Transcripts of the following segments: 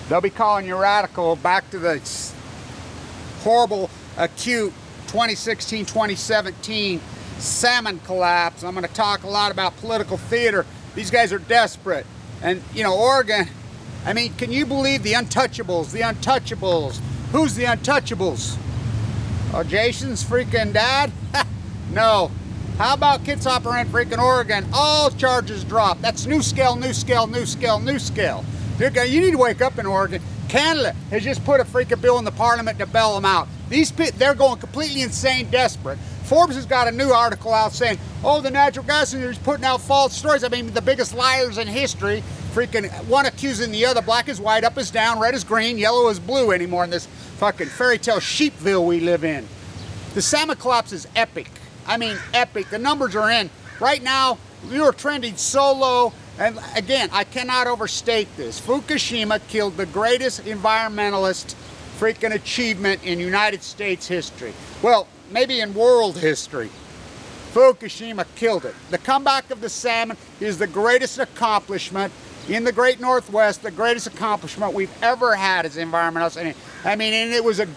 They'll be calling you radical back to the horrible, acute 2016-2017 Salmon collapse. I'm going to talk a lot about political theater. These guys are desperate. And, you know, Oregon, I mean, can you believe the Untouchables? The Untouchables. Who's the Untouchables? Oh, Jason's freaking dad? No. How about Kitsapper in freaking Oregon? All charges dropped. That's NUSCALE, NUSCALE, NUSCALE, NUSCALE. You need to wake up in Oregon. Canada has just put a freaking bill in the parliament to bail them out. They're going completely insane, desperate. Forbes has got a new article out saying, oh, the natural gas industry is putting out false stories. I mean, the biggest liars in history, freaking one accusing the other, black is white, up is down, red is green, yellow is blue anymore in this fucking fairy tale sheepville we live in. The salmon collapse is epic. I mean, epic. The numbers are in. Right now, we are trending so low. And again, I cannot overstate this. Fukushima killed the greatest environmentalist freaking achievement in United States history. Well, maybe in world history. Fukushima killed it. The comeback of the salmon is the greatest accomplishment in the Great Northwest, the greatest accomplishment we've ever had as environmentalists. I mean, and it was a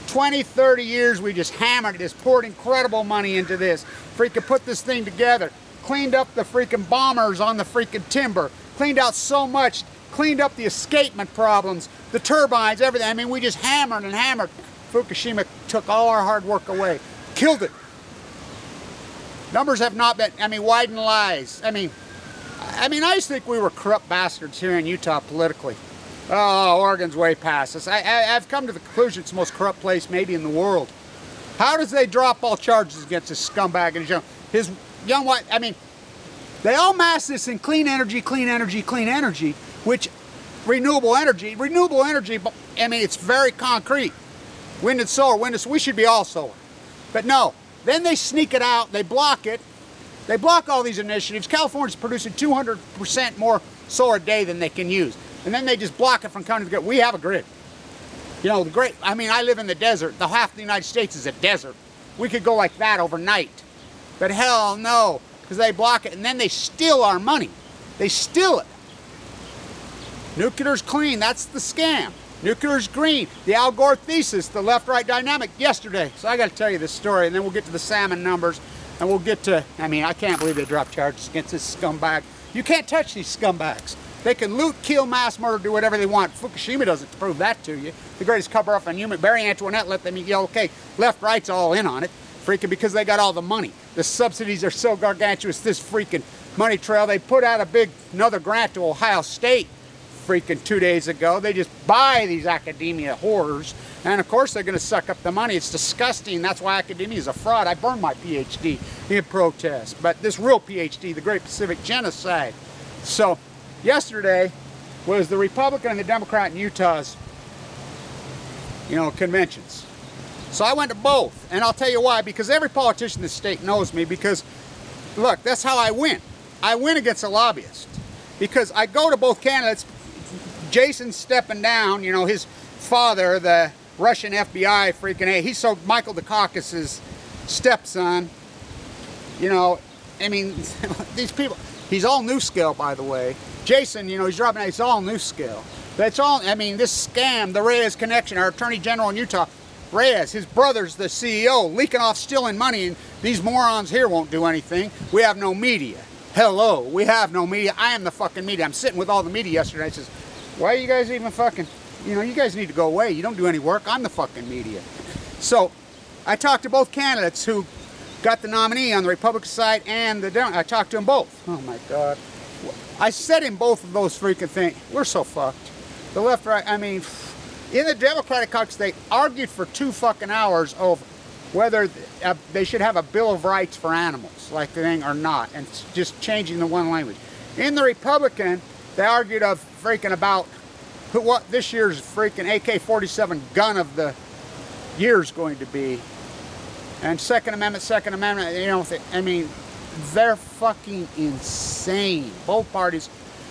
20, 30 years we just hammered this, poured incredible money into this. Freaking put this thing together. Cleaned up the freaking bombers on the freaking timber. Cleaned out so much. Cleaned up the escapement problems, the turbines, everything. I mean, we just hammered and hammered. Fukushima took all our hard work away. Killed it. Numbers have not been, I mean, widen lies. I mean, I used to think we were corrupt bastards here in Utah politically. Oh, Oregon's way past us. I've come to the conclusion it's the most corrupt place maybe in the world. How does they drop all charges against this scumbag and his young wife? I mean, they all mask this in clean energy, clean energy, clean energy, which renewable energy, but I mean, it's very concrete. Wind and solar, we should be all solar. But no, then they sneak it out, they block it. They block all these initiatives. California's producing 200% more solar a day than they can use. And then they just block it from coming to the grid. We have a grid. You know, I mean, I live in the desert. The half of the United States is a desert. We could go like that overnight. But hell no, because they block it and then they steal our money. They steal it. Nuclear's clean, that's the scam. Nuclear's green. The Al Gore thesis, the left-right dynamic yesterday. So I got to tell you this story and then we'll get to the salmon numbers and we'll get to, I mean, I can't believe they dropped charges against this scumbag. You can't touch these scumbags. They can loot, kill, mass murder, do whatever they want. Fukushima doesn't prove that to you. The greatest cover-up on human. Barry Antoinette let them yell, okay, left, right's all in on it. Freaking because they got all the money. The subsidies are so gargantuous, this freaking money trail. They put out another grant to Ohio State freaking 2 days ago. They just buy these academia horrors. And of course they're going to suck up the money. It's disgusting. That's why academia is a fraud. I burned my PhD in protest. But this real PhD, the Great Pacific Genocide. So yesterday was the Republican and the Democrat in Utah's, you know, conventions. So I went to both, and I'll tell you why, because every politician in this state knows me, because, look, that's how I win. I win against a lobbyist, because I go to both candidates. Jason's stepping down, you know, his father, the Russian FBI freaking A, he's so Michael Dukakis's stepson, you know, I mean, these people, he's all NUSCALE, by the way. Jason, you know, he's dropping out, he's all NUSCALE. That's all, I mean, this scam, the Reyes connection, our Attorney General in Utah, Reyes, his brother's the CEO, leaking off, stealing money, and these morons here won't do anything. We have no media. Hello, we have no media. I am the fucking media. I'm sitting with all the media yesterday. I says, why are you guys even fucking, you know, you guys need to go away. You don't do any work. I'm the fucking media. So, I talked to both candidates who got the nominee on the Republican side and the Democrat. I talked to them both. Oh my God. I said in both of those freaking things, we're so fucked. The left, right, I mean, in the Democratic caucus, they argued for 2 fucking hours of whether they should have a Bill of Rights for animals, like the thing, or not, and just changing the one language. In the Republican, they argued of freaking about what this year's freaking AK-47 gun of the year is going to be. And Second Amendment, you know, I mean, they're fucking insane, both parties.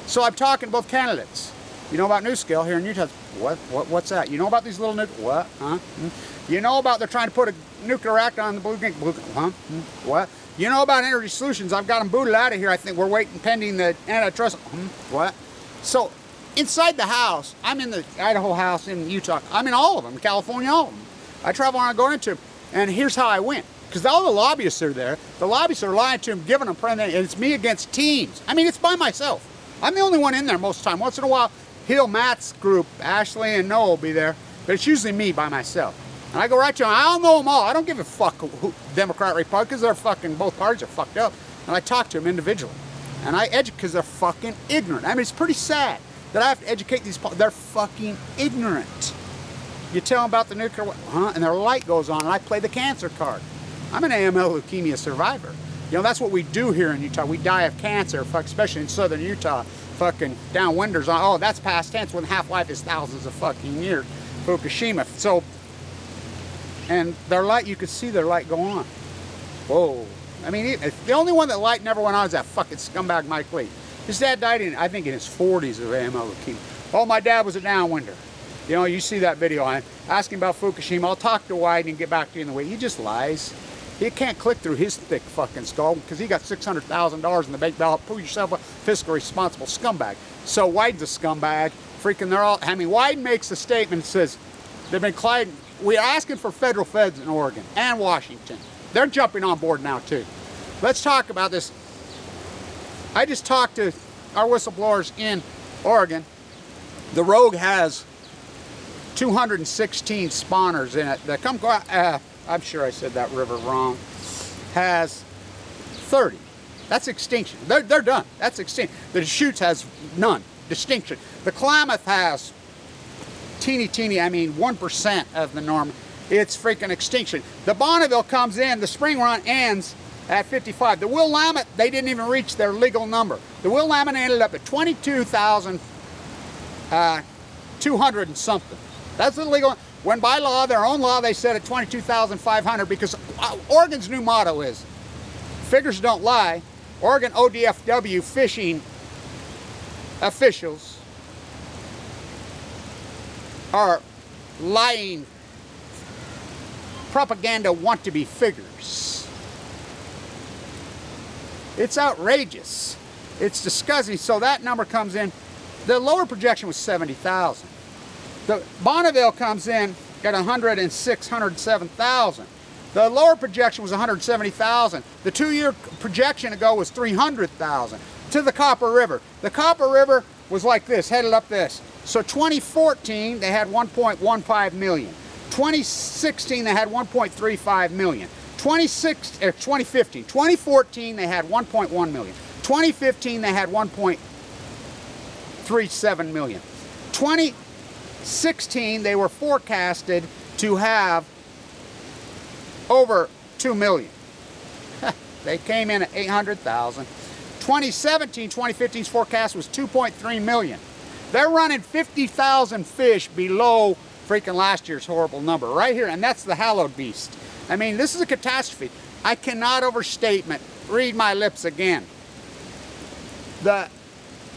So I'm talking to both candidates. You know about NUSCALE here in Utah? What's that? You know about these little nuclear, what? Huh? You know about they're trying to put a nuclear reactor on the blue, huh? What? You know about Energy Solutions? I've got them booted out of here. I think we're waiting pending the antitrust. What? So inside the house, I'm in the Idaho house, in Utah. I'm in all of them, California, all of them. I travel around going into them. And here's how I win. Because all the lobbyists are there. The lobbyists are lying to him, giving them president, and it's me against teams. I mean, it's by myself. I'm the only one in there most of the time. Once in a while, Matt's group, Ashley and Noah will be there. But it's usually me by myself. And I go right to them. I don't know them all. I don't give a fuck who Democrat, Republican, because they're fucking, both parties are fucked up. And I talk to them individually. And I educate, because they're fucking ignorant. I mean, it's pretty sad that I have to educate these, they're fucking ignorant. You tell them about the nuclear, and their light goes on, and I play the cancer card. I'm an AML leukemia survivor. You know, that's what we do here in Utah. We die of cancer, especially in southern Utah. Fucking downwinders on, oh, that's past tense when half-life is thousands of fucking years. Fukushima. So, and their light, you could see their light go on. Whoa. I mean, the only one that light never went on is that fucking scumbag Mike Lee. His dad died in, I think, in his 40s of AML leukemia. Oh, my dad was a downwinder. You know, you see that video. I'm asking about Fukushima. I'll talk to Wyden and get back to you in the way. He just lies. He can't click through his thick fucking skull because he got $600,000 in the bank ballot. Pull yourself a fiscal responsible scumbag. So Wyden's a scumbag. Freaking, they're all, I mean, Wyden makes a statement that says, they've been colliding. We're asking for federal feds in Oregon and Washington. They're jumping on board now too. Let's talk about this. I just talked to our whistleblowers in Oregon. The Rogue has 216 spawners in it. The I'm sure I said that river wrong. Has 30. That's extinction. They're done. That's extinct. The Deschutes has none. Distinction. The Klamath has teeny, I mean 1% of the norm. It's freaking extinction. The Bonneville comes in, the spring run ends at 55. The Willamette, they didn't even reach their legal number. The Willamette ended up at 22,200 and something. That's the legal. When by law, their own law, they said at 22,500 because Oregon's new motto is, figures don't lie. Oregon O.D.F.W. fishing officials are lying propaganda want-to-be figures. It's outrageous. It's disgusting. So that number comes in. The lower projection was 70,000. The Bonneville comes in at 106, 107,000. The lower projection was 170,000. The 2-year projection ago was 300,000. To the Copper River. The Copper River was like this, headed up this. So 2014, they had 1.15 million. 2016, they had 1.35 million. 2015, 2014, they had 1.1 million. 2015, they had 1.37 million. 2016, they were forecasted to have over 2 million. They came in at 800,000. 2017, 2015's forecast was 2.3 million. They're running 50,000 fish below freaking last year's horrible number right here, and that's the hallowed beast. I mean, this is a catastrophe. I cannot overstate it. Read my lips again. The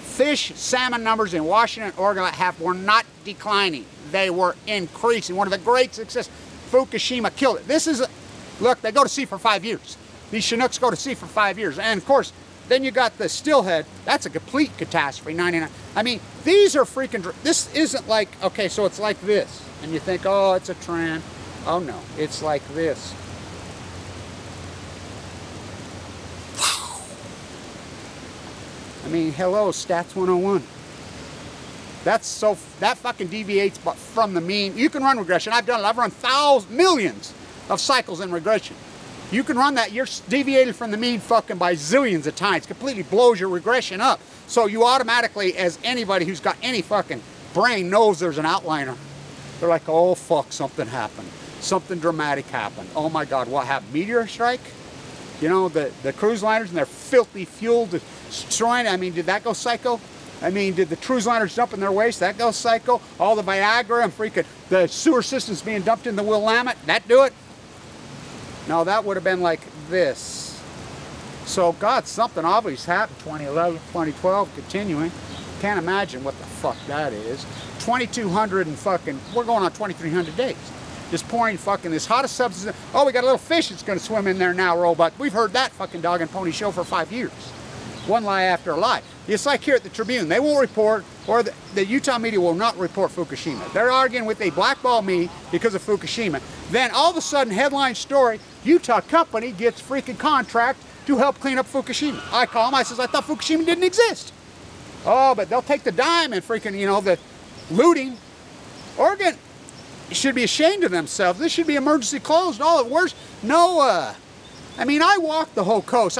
fish, salmon numbers in Washington and Oregon were not declining. They were increasing. One of the great success. Fukushima killed it. This is, look, they go to sea for 5 years. These Chinooks go to sea for 5 years. And of course, then you got the Stillhead. That's a complete catastrophe, 99. I mean, these are freaking, this isn't like, okay, so it's like this. And you think, oh, it's a trend. Oh no, it's like this. I mean, hello, Stats 101. That's so, that fucking deviates from the mean. You can run regression. I've done it. I've run millions of cycles in regression. You can run that. You're deviated from the mean fucking by zillions of times. Completely blows your regression up. So you automatically, as anybody who's got any fucking brain knows there's an outliner. They're like, oh fuck, something happened. Something dramatic happened. Oh my God, what happened? Meteor strike? You know, the cruise liners and their filthy fuel destroying. I mean, did that go psycho? I mean, did the cruise liners dump in their waste? That goes psycho. All the Viagra and freaking the sewer systems being dumped in the Willamette. That do it? No, that would have been like this. So, God, something obvious happened. 2011, 2012, continuing. Can't imagine what the fuck that is. 2,200 and fucking, we're going on 2,300 days. Just pouring fucking this hottest substance. Oh, we got a little fish that's going to swim in there now, robot. We've heard that fucking dog and pony show for 5 years. One lie after a lie. It's like here at the Tribune. They won't report or the Utah media will not report Fukushima. They're arguing with they blackball me because of Fukushima. Then all of a sudden, headline story, Utah company gets freaking contract to help clean up Fukushima. I call them, I says, I thought Fukushima didn't exist. Oh, but they'll take the dime and freaking, you know, the looting. Oregon should be ashamed of themselves. This should be emergency closed. All at worst, no, I mean, I walked the whole coast.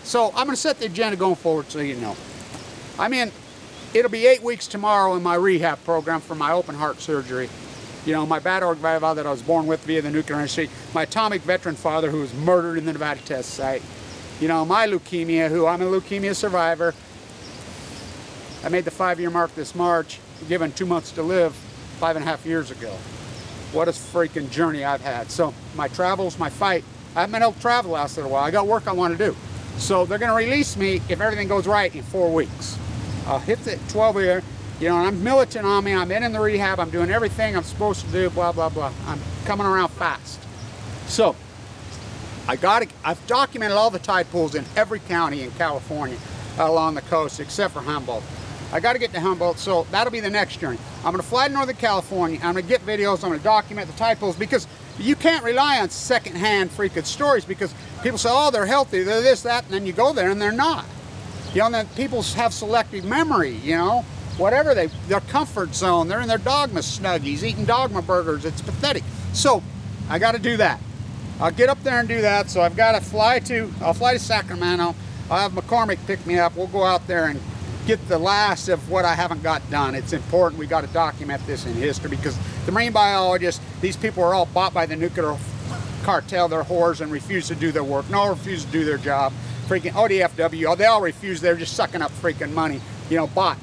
So I'm going to set the agenda going forward so you know. I mean, it'll be 8 weeks tomorrow in my rehab program for my open heart surgery. You know, my bad O.D.W. that I was born with via the nuclear industry. My atomic veteran father who was murdered in the Nevada test site. You know, my leukemia, who I'm a leukemia survivor. I made the 5-year mark this March, given 2 months to live 5.5 years ago. What a freaking journey I've had. So my travels, my fight, I haven't been able to travel the last little while. I got work I want to do. So they're going to release me if everything goes right in 4 weeks. I'll hit the 12-year, you know, and I'm militant on me. I'm in the rehab. I'm doing everything I'm supposed to do, blah, blah, blah. I'm coming around fast. So I've documented all the tide pools in every county in California along the coast except for Humboldt. I got to get to Humboldt, so that'll be the next journey. I'm going to fly to Northern California. I'm going to get videos. I'm going to document the tide pools because you can't rely on secondhand freaking stories because people say, oh, they're healthy, they're this, that, and then you go there and they're not. You know, and then people have selective memory, you know, whatever their comfort zone, they're in their dogma snuggies, eating dogma burgers. It's pathetic. So I got to do that. I'll get up there and do that. So I've got to I'll fly to Sacramento. I'll have McCormick pick me up. We'll go out there and get the last of what I haven't got done. It's important. We got to document this in history because the marine biologists, these people are all bought by the nuclear cartel. They're whores and refuse to do their work. No, refuse to do their job. Freaking O.D.F.W. They all refuse. They're just sucking up freaking money. You know, bought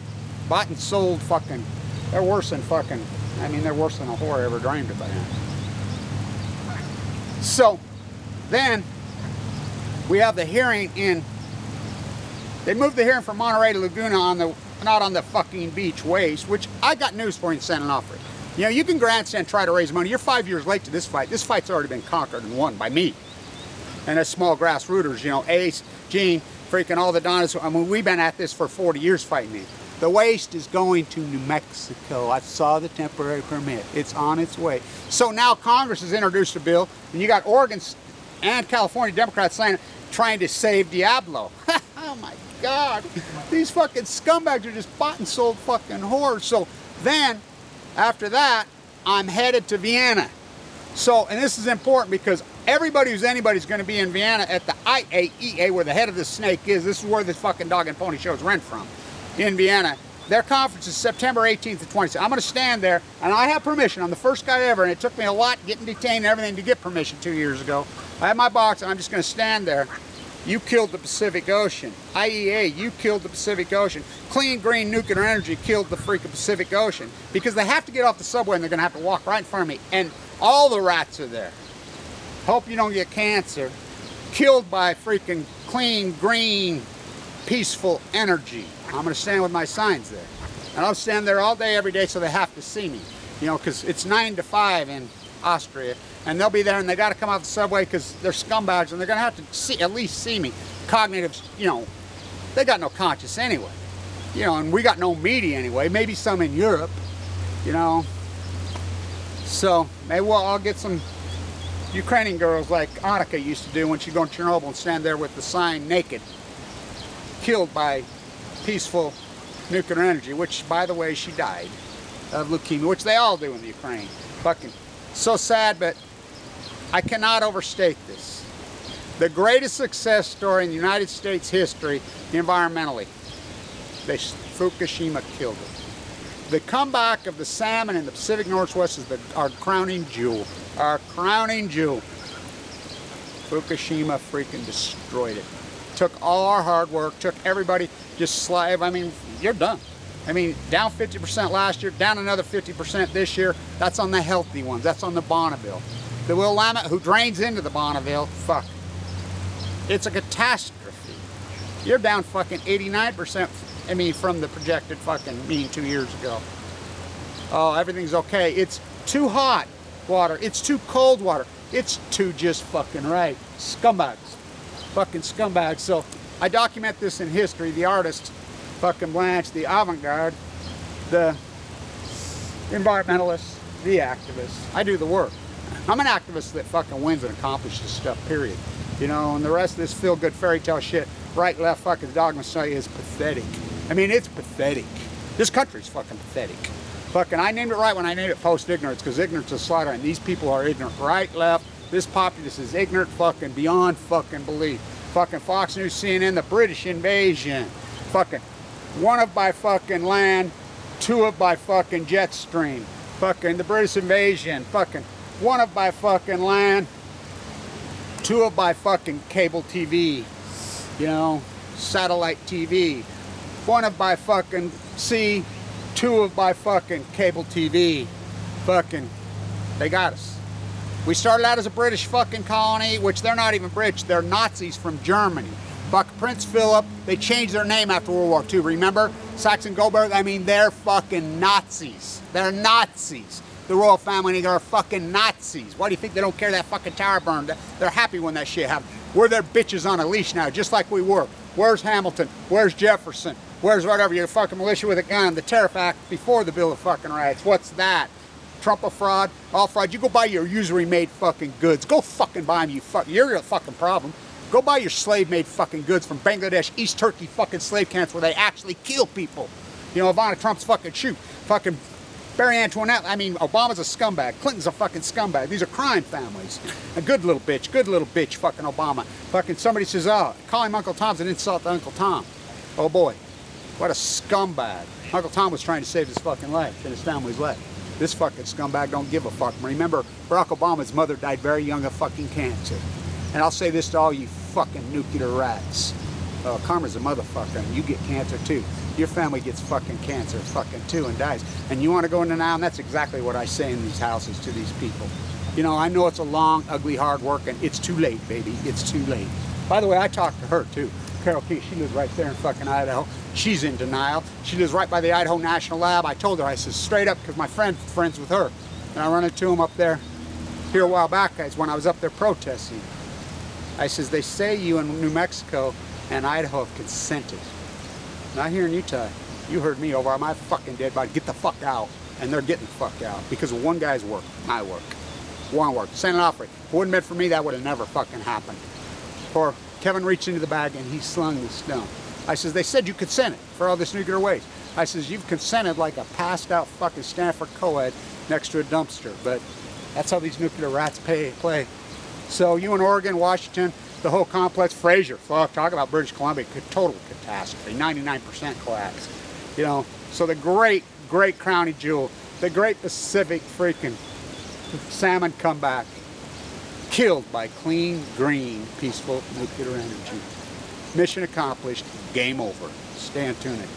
and sold fucking. They're worse than fucking. I mean, they're worse than a whore ever dreamed about. So then we have the hearing in. They moved the hearing from Monterey to Laguna not on the fucking beach waste, which I got news for you in San Onofre. You know, you can grandstand, try to raise money. You're 5 years late to this fight. This fight's already been conquered and won by me. And as small grassrooters, you know, Ace, Gene, freaking all the Donnas. I mean, we've been at this for 40 years fighting it. The waste is going to New Mexico. I saw the temporary permit. It's on its way. So now Congress has introduced a bill, and you got Oregon and California Democrats trying to save Diablo. Oh my God, these fucking scumbags are just bought and sold fucking whores. So then, after that, I'm headed to Vienna. So, and this is important because everybody who's anybody's going to be in Vienna at the IAEA, where the head of the snake is. This is where the fucking dog and pony shows rent from, in Vienna. Their conference is September 18th to 20th. I'm going to stand there, and I have permission. I'm the first guy ever, and it took me a lot getting detained and everything to get permission 2 years ago. I have my box, and I'm just going to stand there. You killed the Pacific Ocean. IEA, you killed the Pacific Ocean. Clean, green, nuclear energy killed the freaking Pacific Ocean. Because they have to get off the subway and they're going to have to walk right in front of me. And all the rats are there. Hope you don't get cancer. Killed by freaking clean, green, peaceful energy. I'm going to stand with my signs there. And I'll stand there all day, every day, so they have to see me. You know, because it's 9 to 5 in Austria. And they'll be there and they got to come off the subway because they're scumbags and they're going to have to at least see me. Cognitive, you know, they got no conscience anyway. You know, and we got no media anyway. Maybe some in Europe, you know. So maybe I'll get some Ukrainian girls like Annika used to do when she'd go to Chernobyl and stand there with the sign naked. Killed by peaceful nuclear energy, which, by the way, she died of leukemia, which they all do in the Ukraine. Fucking so sad, but I cannot overstate this. The greatest success story in the United States history environmentally. Fukushima killed it. The comeback of the salmon in the Pacific Northwest is our crowning jewel. Our crowning jewel. Fukushima freaking destroyed it. Took all our hard work, took everybody, just I mean, you're done. I mean, down 50% last year, down another 50% this year. That's on the healthy ones. That's on the Bonneville. The Willamette, who drains into the Bonneville, fuck. It's a catastrophe. You're down fucking 89%, I mean, from the projected fucking mean 2 years ago. Oh, everything's okay. It's too hot water. It's too cold water. It's too just fucking right. Scumbags. Fucking scumbags. So I document this in history. The artist, fucking Blanche, the avant-garde, the environmentalists, the activists. I do the work. I'm an activist that fucking wins and accomplishes stuff, period. You know, and the rest of this feel-good fairy tale shit, right, left fucking dogma study is pathetic. I mean, it's pathetic. This country's fucking pathetic. Fucking, I named it right when I named it post-ignorance, because ignorance is slaughter, and these people are ignorant. Right, left, this populace is ignorant fucking beyond fucking belief. Fucking Fox News, CNN, the British invasion. Fucking, one of by fucking land, two of by fucking jet stream. Fucking the British invasion. Fucking, one of by fucking land, two of by fucking cable TV. You know, satellite TV. One of by fucking sea, two of by fucking cable TV. Fucking, they got us. We started out as a British fucking colony, which they're not even British, they're Nazis from Germany. Fuck Prince Philip, they changed their name after World War II, remember? Saxon-Goldberg, I mean, they're fucking Nazis. They're Nazis. The royal family are fucking Nazis. Why do you think they don't care that fucking tower burned? They're happy when that shit happened. We're their bitches on a leash now, just like we were. Where's Hamilton? Where's Jefferson? Where's whatever, your fucking militia with a gun? The Tariff Act before the Bill of fucking Rights. What's that? Trump a fraud? All fraud. You go buy your usury made fucking goods. Go fucking buy them, you fuck. You're your fucking problem. Go buy your slave made fucking goods from Bangladesh, East Turkey fucking slave camps where they actually kill people. You know, Ivana Trump's fucking shoot. Fucking Barry Antoinette, I mean, Obama's a scumbag. Clinton's a fucking scumbag. These are crime families. A good little bitch, fucking Obama. Fucking somebody says, oh, call him Uncle Tom's an insult to Uncle Tom. Oh boy, what a scumbag. Uncle Tom was trying to save his fucking life and his family's life. This fucking scumbag don't give a fuck. Remember, Barack Obama's mother died very young of fucking cancer. And I'll say this to all you fucking nuclear rats. Karma's a motherfucker, and you get cancer too. Your family gets fucking cancer fucking too and dies. And you want to go in denial, and that's exactly what I say in these houses to these people. You know, I know it's a long, ugly, hard work, and it's too late, baby. It's too late. By the way, I talked to her too. Carol Key, she lives right there in fucking Idaho. She's in denial. She lives right by the Idaho National Lab. I told her, I said, straight up, because my friend's with her. And I run into him up there here a while back, guys, when I was up there protesting. I says, they say you in New Mexico and Idaho have consented. Not here in Utah. You heard me over on my fucking dead body. Get the fuck out. And they're getting the fuck out because of one guy's work, my work. One work. St. Onofre. If it wouldn't have been for me, that would have never fucking happened. Or Kevin reached into the bag and he slung the stone. I says, they said you consented for all this nuclear waste. I says, you've consented like a passed out fucking Stanford co-ed next to a dumpster. But that's how these nuclear rats play. So you in Oregon, Washington, the whole complex, Fraser, fuck, talk about British Columbia, total catastrophe, 99% collapse. You know, so the great, great crowning jewel, the great Pacific freaking salmon comeback, killed by clean, green, peaceful nuclear energy. Mission accomplished, game over. Stay tuned.